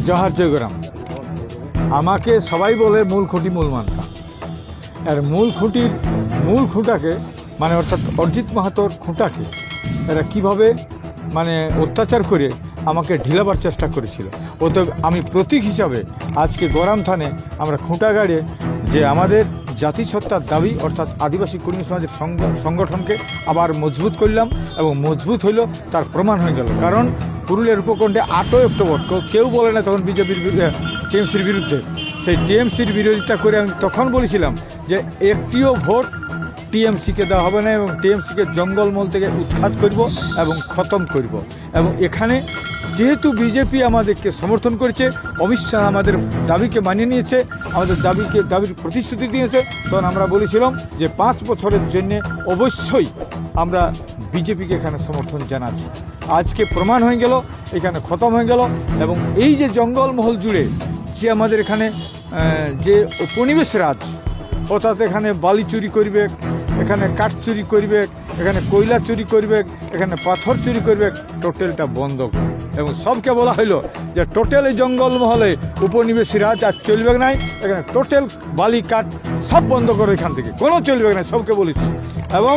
জহার জয়গ্রাম। আমাকে সবাই বলে মূল খুঁটি মূল মানতা, আর মূল খুঁটাকে মানে অর্থাৎ অরিজিৎ মাহাতোর খুঁটাকে এরা কীভাবে মানে অত্যাচার করে আমাকে ঢিলাবার চেষ্টা করেছিল। তো আমি প্রতীক হিসাবে আজকে গরাম থানে আমরা খুঁটা গাড়িয়ে যে আমাদের জাতিসত্তার দাবি অর্থাৎ আদিবাসী কর্মী সমাজের সংগঠনকে আবার মজবুত করলাম এবং মজবুত হইল তার প্রমাণ হয়ে গেল। কারণ পুরুলিয়ার উপকণ্ঠে 8ই অক্টোবর কেউ বলে না তখন বিজেপির টিএমসির বিরুদ্ধে, সেই টিএমসির বিরোধিতা করে আমি তখন বলেছিলাম যে একটিও ভোট টিএমসিকে দেওয়া হবে না এবং টিএমসিকে জঙ্গলমহল থেকে উৎখাত করব এবং খতম করব। এবং এখানে যেহেতু বিজেপি আমাদেরকে সমর্থন করেছে, অমিত শাহ আমাদের দাবিকে মানিয়ে নিয়েছে, আমাদের দাবির প্রতিশ্রুতি দিয়েছে, তখন আমরা বলেছিলাম যে 5 বছরের জন্য অবশ্যই আমরা বিজেপিকে এখানে সমর্থন জানাচ্ছি। আজকে প্রমাণ হয়ে গেল, এখানে খতম হয়ে গেল। এবং এই যে জঙ্গলমহল জুড়ে যে আমাদের এখানে যে উপনিবেশ রাজ অর্থাৎ এখানে বালি চুরি করবে, এখানে কাঠ চুরি করবে, এখানে কয়লা চুরি করবে, এখানে পাথর চুরি করবে, টোটালটা বন্ধ করবে। এবং সবকে বলা হলো যে টোটাল এই জঙ্গলমহলে উপনিবেশী রাজ আর চলবে নাই, এখানে টোটাল বালি কাঠ সব বন্ধ করে, এখান থেকে কোনো চলবে না, সবকে বলেছি। এবং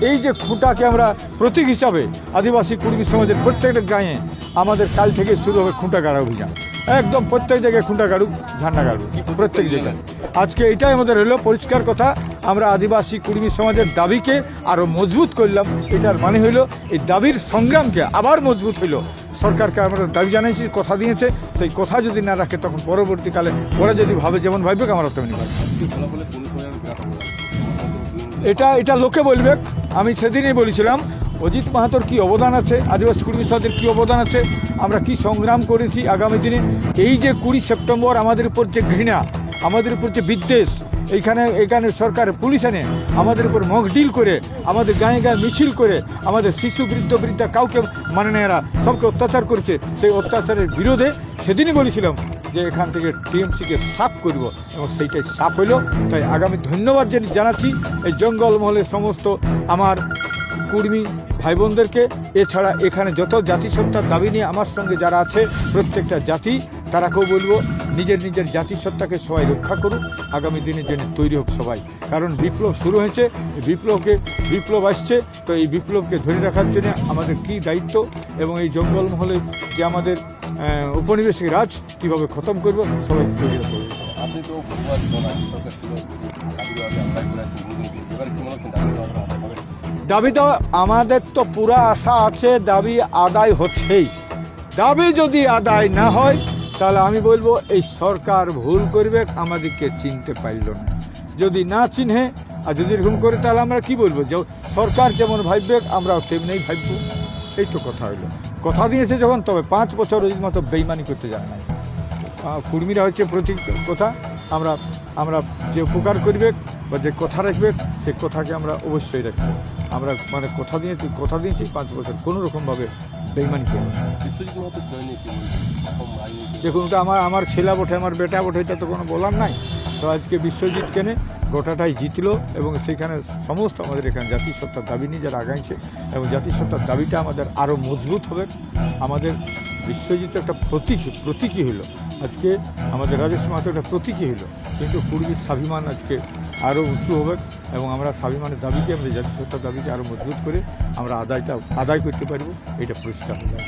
এই যে খুঁটাকে আমরা প্রতীক হিসাবে আদিবাসী কর্মী সমাজের প্রত্যেকটা গাঁয়ে আমাদের কাল থেকে শুরু হবে খুঁটা গাড়া অভিযান। একদম প্রত্যেক জায়গায় খুঁটা গাড়ুক, ঝান্ডা গাড়ুক, প্রত্যেক জায়গায়। আজকে এটাই আমাদের হলো পরিষ্কার কথা, আমরা আদিবাসী কর্মী সমাজের দাবিকে আরও মজবুত করলাম। এটার মানে হইল এই দাবির সংগ্রামকে আবার মজবুত হইল। সরকারকে আমরা দাবি জানাইছি, কথা দিয়েছে, সেই কথা যদি না রাখে তখন পরবর্তীকালে ওরা যদি ভাবে যেমন ভাববে আমরা তেমনি ভাবি। এটা লোকে বলবে। আমি সেদিনই বলেছিলাম অজিত মাহাতোর কী অবদান আছে, আদিবাসী কর্মী সমাজের কী অবদান আছে, আমরা কি সংগ্রাম করেছি আগামী দিনে। এই যে 20 সেপ্টেম্বর আমাদের উপর যে ঘৃণা, আমাদের উপর যে বিদ্বেষ, এখানে সরকার পুলিশ এনে আমাদের উপর মক ডিল করে, আমাদের গায়ে গায়ে মিছিল করে, আমাদের শিশু বৃদ্ধা কাউকে মানে না, এরা সবকে অত্যাচার করেছে। সেই অত্যাচারের বিরোধে সেদিনই বলেছিলাম যে এখান থেকে টিএমসিকে সাফ করব এবং সেইটাই সাফ হইল। তাই আগামী ধন্যবাদ জানাচ্ছি এই জঙ্গলমহলের সমস্ত আমার কর্মী ভাই বোনদেরকে। এছাড়া এখানে যত জাতিসত্তার দাবি নিয়ে আমার সঙ্গে যারা আছে প্রত্যেকটা জাতি, তারাকেও বলবো নিজের জাতিসত্তাকে সবাই রক্ষা করুক, আগামী দিনের জন্য তৈরি হোক সবাই। কারণ বিপ্লব শুরু হয়েছে, বিপ্লব আসছে, তো এই বিপ্লবকে ধরে রাখার জন্য আমাদের কী দায়িত্ব এবং এই জঙ্গলমহলে যে আমাদের উপনিবেশিক রাজ কীভাবে খতম করব সবাই তৈরি করবে। আপনি তো দাবি তো আমাদের তো পুরা আশা আছে, দাবি আদায় হচ্ছেই। দাবি যদি আদায় না হয় তাহলে আমি বলবো এই সরকার ভুল করবে, আমাদেরকে চিনতে পারল না। যদি না চিনে আর যদি এরকম করে তাহলে আমরা কি বলবো, যে সরকার যেমন ভাববে আমরাও তেমনি ভাববো। এই তো কথা হইলো, কথা দিয়েছে যখন, তবে 5 বছর ওই মতো বেইমানি করতে যায় না। কর্মীরা হচ্ছে প্রতি কথা, আমরা যে উপকার করবে বা যে কথা রাখবে সে কথাকে আমরা অবশ্যই রাখবো। আমরা মানে কথা দিয়েছি 5 বছর কোনো রকমভাবে বেইমানি করব। দেখুন, ওটা আমার ছেলে বটে, আমার বেটা বটে, এটা তো কোনো বলার নাই। তো আজকে বিশ্বজিৎ কেনে গোটাটাই জিতলো এবং সেখানে সমস্ত আমাদের এখানে জাতিসত্তার দাবি নিয়ে যারা আগাইছে এবং জাতিসত্তার দাবিটা আমাদের আরও মজবুত হবে। আমাদের বিশ্বজিৎ একটা প্রতীকী হইল, আজকে আমাদের রাজেশ মাহাতো একটা প্রতীকী হইল, কিন্তু পূর্বীর স্বাভিমান আজকে আরও উঁচু হবে এবং আমরা স্বাভিমানের দাবিকে, আমাদের জাতিসত্তার দাবিকে আরও মজবুত করে আমরা আদায় করতে পারবো, এটা পরিষ্কার হলো।